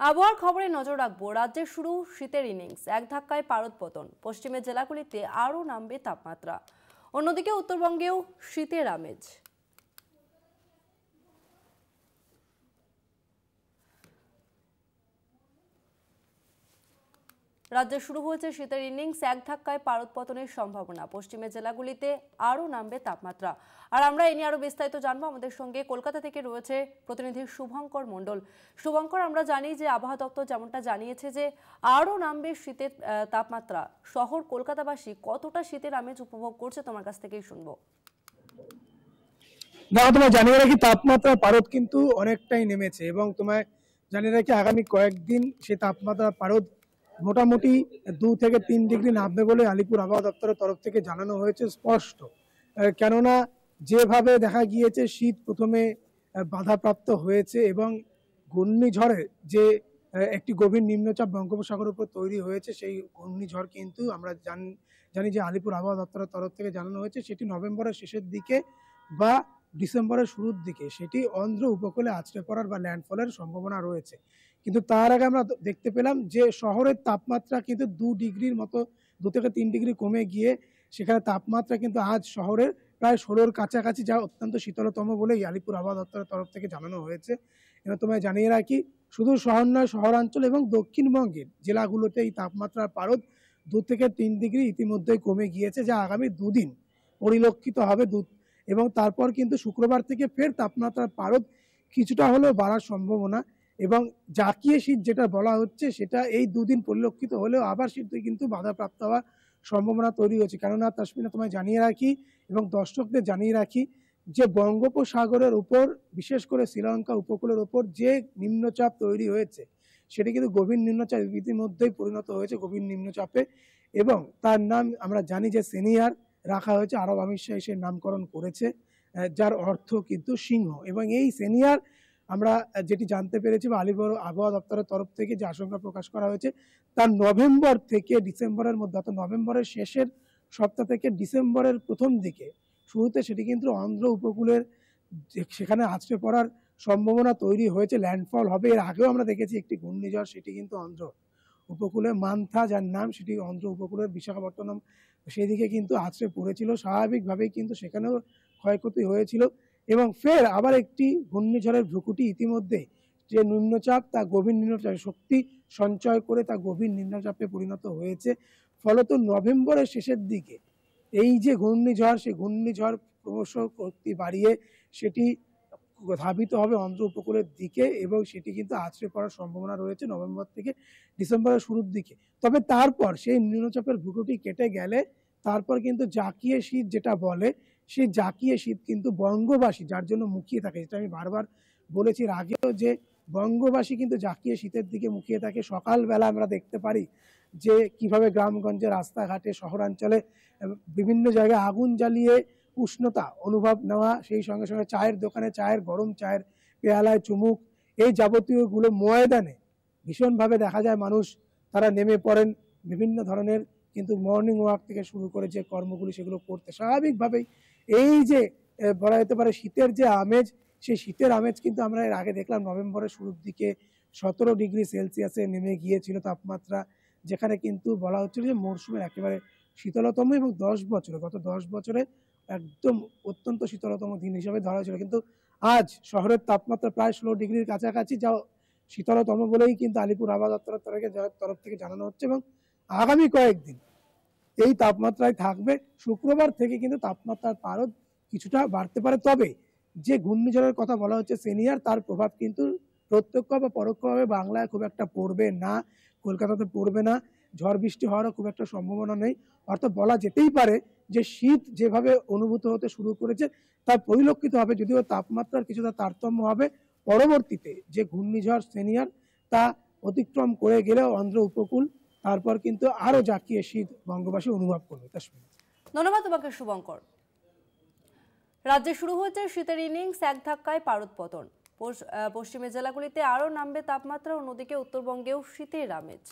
আবহাওয়ার খবরে নজর রাখবো। রাজ্যে শুরু শীতের ইনিংস, এক ধাক্কায় পারদ পতন। পশ্চিমের জেলাগুলিতে আরও নামবে তাপমাত্রা। অন্যদিকে উত্তরবঙ্গেও শীতের আমেজ। রাজ্যে শুরু হয়েছে শীতের ইনিংস, এক ধাক্কায় পারদ পতনের সম্ভাবনা। পশ্চিমের জেলাগুলিতে আরও নামবে তাপমাত্রা। আর আমরা এ নিয়ে আরো বিস্তারিত জানবো। আমাদের সঙ্গে কলকাতা থেকে রয়েছে প্রতিনিধি শুভঙ্কর মণ্ডল। শুভঙ্কর, আমরা জানি যে আবহাওয়া দপ্তর যেমনটা জানিয়েছে যে আরও নামবে শীতের তাপমাত্রা। শহর কলকাতাবাসী কতটা শীতের আমেজ উপভোগ করছে, তোমার কাছ থেকেই শুনবো। তোমায় জানিয়ে রাখি, তাপমাত্রার পারদ কিন্তু অনেকটাই নেমেছে এবং তোমায় জানিয়ে রাখি আগামী কয়েকদিন সেই তাপমাত্রার পারদ মোটামুটি 2 থেকে 3 ডিগ্রি নামবে বলে আলিপুর আবহাওয়া দপ্তরের তরফ থেকে জানানো হয়েছে স্পষ্ট। কেননা যেভাবে দেখা গিয়েছে শীত প্রথমে বাধাপ্রাপ্ত হয়েছে এবং ঘূর্ণিঝড়ে যে একটি গভীর নিম্নচাপ বঙ্গোপসাগরের উপর তৈরি হয়েছে, সেই ঘূর্ণিঝড় কিন্তু আমরা জানি যে আলিপুর আবহাওয়া দপ্তরের তরফ থেকে জানানো হয়েছে সেটি নভেম্বরের শেষের দিকে বা ডিসেম্বরের শুরুর দিকে সেটি অন্ধ্র উপকূলে আছড়ে পড়ার বা ল্যান্ডফলের সম্ভাবনা রয়েছে। কিন্তু তার আগে আমরা দেখতে পেলাম যে শহরের তাপমাত্রা কিন্তু 2 ডিগ্রির মতো 2 থেকে 3 ডিগ্রি কমে গিয়ে সেখানে তাপমাত্রা কিন্তু আজ শহরের প্রায় 16-র কাছাকাছি, যা অত্যন্ত শীতলতম বলেই আলিপুর আবহাওয়া দপ্তরের তরফ থেকে জানানো হয়েছে। এবার তোমায় জানিয়ে রাখি, শুধু শহর নয়, শহরাঞ্চল এবং দক্ষিণবঙ্গের জেলাগুলোতে এই তাপমাত্রার পারদ 2 থেকে 3 ডিগ্রি ইতিমধ্যেই কমে গিয়েছে, যা আগামী দুদিন পরিলক্ষিত হবে। এবং তারপর কিন্তু শুক্রবার থেকে ফের তাপমাত্রার পারদ কিছুটা হলেও বাড়ার সম্ভাবনা এবং জাকিয়ে শীত যেটা বলা হচ্ছে সেটা এই দুদিন পরিলক্ষিত হলেও আবার শীতে কিন্তু বাধাপ্রাপ্ত হওয়ার সম্ভাবনা তৈরি হয়েছে। কেননা তাসমিনা, তোমায় জানিয়ে রাখি এবং দর্শকদের জানিয়ে রাখি যে বঙ্গোপসাগরের উপর, বিশেষ করে শ্রীলঙ্কা উপকূলের উপর যে নিম্নচাপ তৈরি হয়েছে সেটি কিন্তু গভীর নিম্নচাপ ইতিমধ্যেই পরিণত হয়েছে গভীর নিম্নচাপে এবং তার নাম আমরা জানি যে সেনিয়ার রাখা হয়েছে। আরব আমির শাহ এসে নামকরণ করেছে, যার অর্থ কিন্তু সিংহ। এবং এই সেনিয়ার আমরা যেটি জানতে পেরেছি বা আলিপুর আবহাওয়া দপ্তরের তরফ থেকে যে আশঙ্কা প্রকাশ করা হয়েছে, তার নভেম্বর থেকে ডিসেম্বরের মধ্যে, অর্থাৎ নভেম্বরের শেষের সপ্তাহ থেকে ডিসেম্বরের প্রথম দিকে শুরুতে সেটি কিন্তু অন্ধ্র উপকূলের সেখানে আছড়ে পড়ার সম্ভাবনা তৈরি হয়েছে, ল্যান্ডফল হবে। এর আগেও আমরা দেখেছি একটি ঘূর্ণিঝড়, সেটি কিন্তু অন্ধ্র উপকূলে, মান্থা যার নাম, সেটি অন্ধ্র উপকূলের বিশাখাপত্তনম সেদিকে কিন্তু আছড়ে পড়েছিল। স্বাভাবিকভাবেই কিন্তু সেখানেও ক্ষয়ক্ষতি হয়েছিল এবং ফের আবার একটি ঘূর্ণিঝড়ের ভ্রুকুটি ইতিমধ্যে যে নিম্নচাপ, তা গভীর নিম্নচাপ শক্তি সঞ্চয় করে তা গভীর নিম্নচাপে পরিণত হয়েছে। ফলত নভেম্বরের শেষের দিকে এই যে ঘূর্ণিঝড়, সেই ঘূর্ণিঝড় ক্রমশ শক্তি বাড়িয়ে সেটি ধাবিত হবে অন্ধ্র উপকূলের দিকে এবং সেটি কিন্তু আছড়ে পড়ার সম্ভাবনা রয়েছে নভেম্বর থেকে ডিসেম্বরের শুরুর দিকে। তবে তারপর সেই নিম্নচাপের ভূকুটি কেটে গেলে তারপর কিন্তু জাকিয়ে শীত যেটা বলে, সেই জাকিয়ে শীত কিন্তু বঙ্গবাসী যার জন্য মুখিয়ে থাকে, যেটা আমি বারবার বলেছি এর আগেও, যে বঙ্গবাসী কিন্তু জাকিয়ে শীতের দিকে মুখিয়ে থাকে। সকালবেলা আমরা দেখতে পারি যে কিভাবে গ্রামগঞ্জে, রাস্তাঘাটে, শহরাঞ্চলে বিভিন্ন জায়গায় আগুন জ্বালিয়ে উষ্ণতা অনুভব নেওয়া, সেই সঙ্গে সঙ্গে চায়ের দোকানে চায়ের গরম চায়ের পেয়ালায় চুমুক, এই যাবতীয়গুলো ময়দানে ভীষণভাবে দেখা যায় মানুষ তারা নেমে পড়েন বিভিন্ন ধরনের, কিন্তু মর্নিং ওয়াক থেকে শুরু করে যে কর্মগুলি সেগুলো করতে। স্বাভাবিকভাবেই এই যে বলা যেতে পারে শীতের যে আমেজ, সেই শীতের আমেজ কিন্তু আমরা এর আগে দেখলাম নভেম্বরের শুরুর দিকে 17 ডিগ্রি সেলসিয়াসে নেমে গিয়েছিল তাপমাত্রা, যেখানে কিন্তু বলা হচ্ছিল যে মরশুমের একেবারে শীতলতম এবং গত 10 বছরে একদম অত্যন্ত শীতলতম দিন হিসাবে ধরা হয়েছিল। কিন্তু আজ শহরের তাপমাত্রা প্রায় 16 ডিগ্রির কাছাকাছি, যা শীতলতম বলেই কিন্তু আলিপুর আবহাওয়া দপ্তরের তরফ থেকে জানানো হচ্ছে এবং আগামী কয়েকদিন এই তাপমাত্রায় থাকবে। শুক্রবার থেকে কিন্তু তাপমাত্রার পারদ কিছুটা বাড়তে পারে। তবে যে ঘূর্ণিঝড়ের কথা বলা হচ্ছে সেনিয়ার, তার প্রভাব কিন্তু প্রত্যক্ষ বা পরোক্ষভাবে বাংলায় খুব একটা পড়বে না, কলকাতাতে পড়বে না, ঝড় বৃষ্টি হওয়ারও খুব একটা সম্ভাবনা নেই। অর্থাৎ বলা যেতেই পারে যে শীত যেভাবে অনুভূত হতে শুরু করেছে তা পরিলক্ষিত হবে, যদিও তাপমাত্রার কিছুটা তারতম্য হবে পরবর্তীতে। যে ঘূর্ণিঝড় সেনিয়ার তা অতিক্রম করে গেলেও অন্ধ্র উপকূল, তারপর কিন্তু আরো জাকিয়ে শীত বঙ্গবাসী অনুভব করবে। ধন্যবাদ তোমাকে শুভঙ্কর। রাজ্যে শুরু হয়েছে শীতের ইনিংস, এক ধাক্কায় পারদ পতন। পশ্চিমের জেলাগুলিতে আরও নামবে তাপমাত্রা, অন্যদিকে উত্তরবঙ্গেও শীতের আমেজ।